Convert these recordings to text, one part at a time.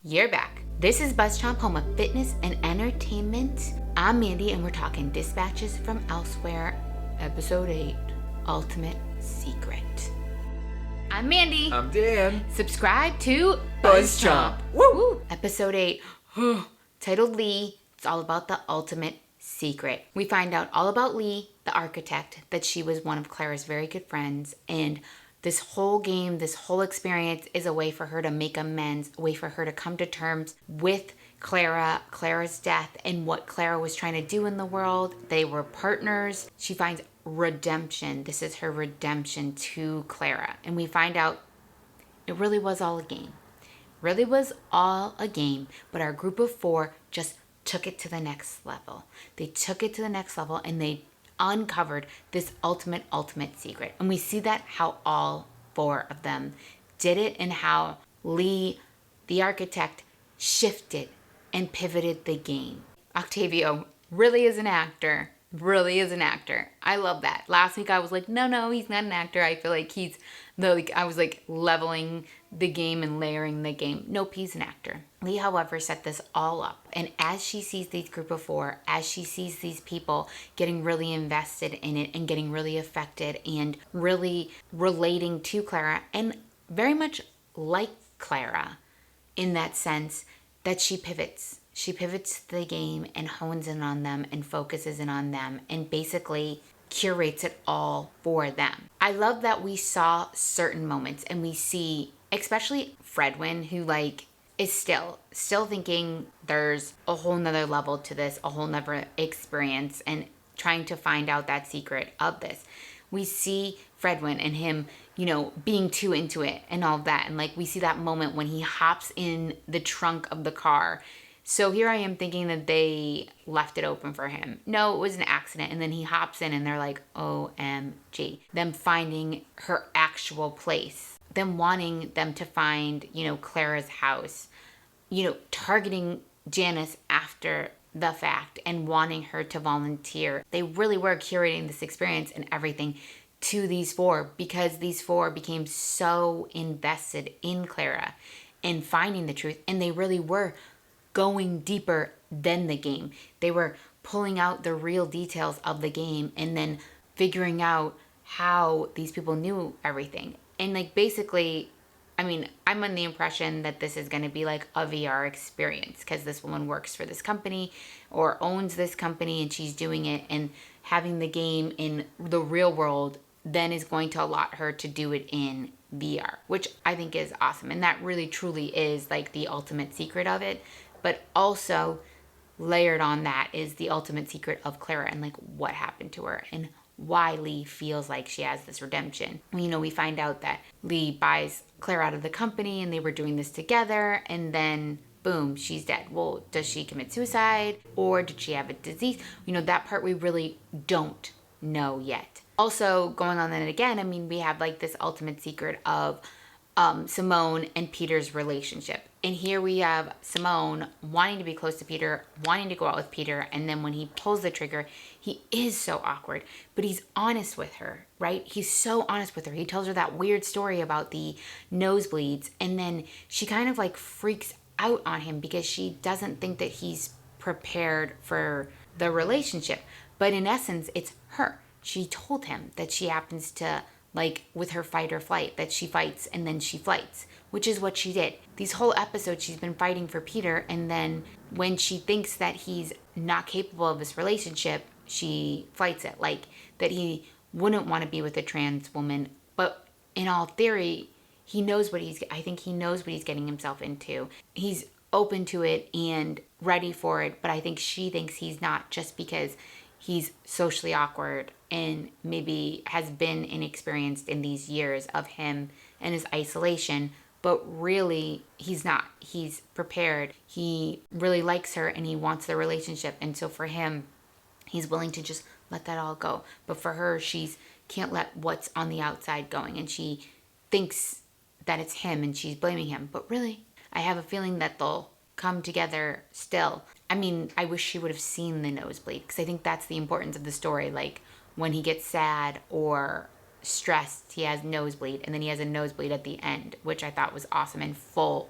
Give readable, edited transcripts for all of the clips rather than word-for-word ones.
You're back. This is BuzzChomp, home of fitness and entertainment. I'm Mandi, and we're talking Dispatches from Elsewhere, Episode 8, Ultimate Secret. I'm Mandi. I'm Dan. Subscribe to BuzzChomp. Woo! Episode 8, titled Lee. It's all about the ultimate secret. We find out all about Lee, the architect, that she was one of Clara's very good friends, and this whole game, this whole experience is a way for her to make amends, a way for her to come to terms with Clara, Clara's death, and what Clara was trying to do in the world. They were partners. She finds redemption. This is her redemption to Clara. And we find out it really was all a game. Really was all a game, but our group of 4 just took it to the next level. They took it to the next level and they uncovered this ultimate secret. And we see that how all 4 of them did it, and how Lee, the architect, shifted and pivoted the game. Octavio really is an actor. Really is an actor. I love that. Last week I was like, no, he's not an actor. I feel like I was like leveling the game and layering the game. Nope, he's an actor. Lee, however, set this all up. And as she sees these group of 4, as she sees these people getting really invested in it and getting really affected and really relating to Clara, and very much like Clara in that sense, that she pivots. She pivots the game and hones in on them and focuses in on them and basically curates it all for them. I love that we saw certain moments, and we see, especially Fredwin, who is still thinking there's a whole nother level to this, a whole nother experience, and trying to find out that secret of this. We see Fredwin and him, being too into it and all of that. And we see that moment when he hops in the trunk of the car. So here I am thinking that they left it open for him. No, it was an accident. And then he hops in and they're like, OMG. Them finding her actual place. Them wanting them to find, Clara's house. Targeting Janice after the fact and wanting her to volunteer. They really were curating this experience and everything to these 4, because these 4 became so invested in Clara and finding the truth. And they really were going deeper than the game. They were pulling out the real details of the game and then figuring out how these people knew everything. And basically, I'm under the impression that this is going to be a VR experience, because this woman works for this company or owns this company and she's doing it, and having the game in the real world then is going to allot her to do it in VR, which I think is awesome. And that really truly is the ultimate secret of it. But also layered on that is the ultimate secret of Clara and what happened to her and why Lee feels like she has this redemption. We find out that Lee buys Clara out of the company and they were doing this together, and then boom, she's dead. Well, does she commit suicide or did she have a disease? That part we really don't know yet. Also, going on then again, we have this ultimate secret of Simone and Peter's relationship. And here we have Simone wanting to be close to Peter, wanting to go out with Peter, and then when he pulls the trigger, he is so awkward, but he's honest with her, right? He's so honest with her. He tells her that weird story about the nosebleeds, and then she kind of freaks out on him because she doesn't think that he's prepared for the relationship. But in essence, it's her. She told him that she happens to with her fight or flight, that she fights and then she flights, which is what she did. These whole episodes, she's been fighting for Peter, and then when she thinks that he's not capable of this relationship, she fights it, that he wouldn't want to be with a trans woman. But in all theory, I think he knows what he's getting himself into. He's open to it and ready for it, but I think she thinks he's not, just because he's socially awkward and maybe has been inexperienced in these years of him and his isolation. But really, he's not. He's prepared. He really likes her and he wants the relationship. And so for him, he's willing to just let that all go. But for her, she's can't let what's on the outside going. And she thinks that it's him and she's blaming him. But really, I have a feeling that they'll come together still. I wish she would have seen the nosebleed, because I think that's the importance of the story. When he gets sad or stressed. He has nosebleed, and then he has a nosebleed at the end, which I thought was awesome and full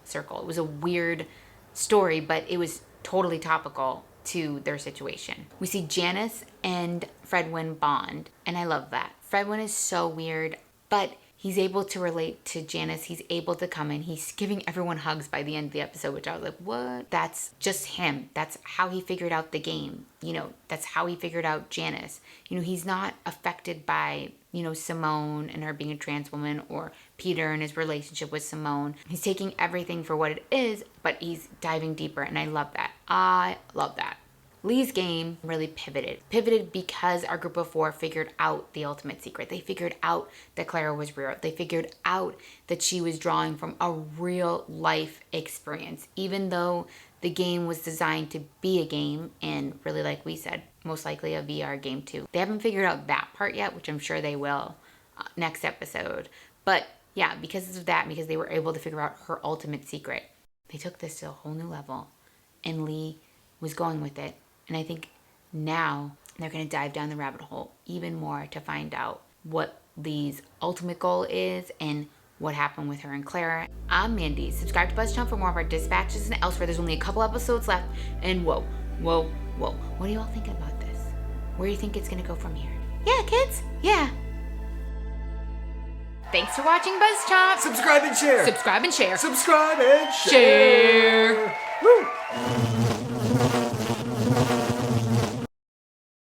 circle. It was a weird story, but it was totally topical to their situation. We see Janice and Fredwin bond, and I love that. Fredwin is so weird, but he's able to relate to Janice. He's able to come in. He's giving everyone hugs by the end of the episode, which I was like, what? That's just him. That's how he figured out the game. You know, that's how he figured out Janice. You know, he's not affected by, you know, Simone and her being a trans woman, or Peter and his relationship with Simone. He's taking everything for what it is, but he's diving deeper, and I love that. I love that. Lee's game really pivoted because our group of 4 figured out the ultimate secret. They figured out that Clara was real. They figured out that she was drawing from a real life experience, even though the game was designed to be a game, and really, like we said, most likely a VR game too. They haven't figured out that part yet, which I'm sure they will next episode. But yeah, because of that, because they were able to figure out her ultimate secret, they took this to a whole new level, and Lee was going with it. And I think now they're going to dive down the rabbit hole even more to find out what Lee's ultimate goal is and what happened with her and Clara. I'm Mandi. Subscribe to BuzzChomp for more of our dispatches and elsewhere. There's only a couple episodes left. And whoa. What are you all thinking about this? Where do you think it's going to go from here? Yeah, kids. Yeah. Thanks for watching BuzzChomp. Subscribe and share. Subscribe and share. Subscribe and share. Share. Woo.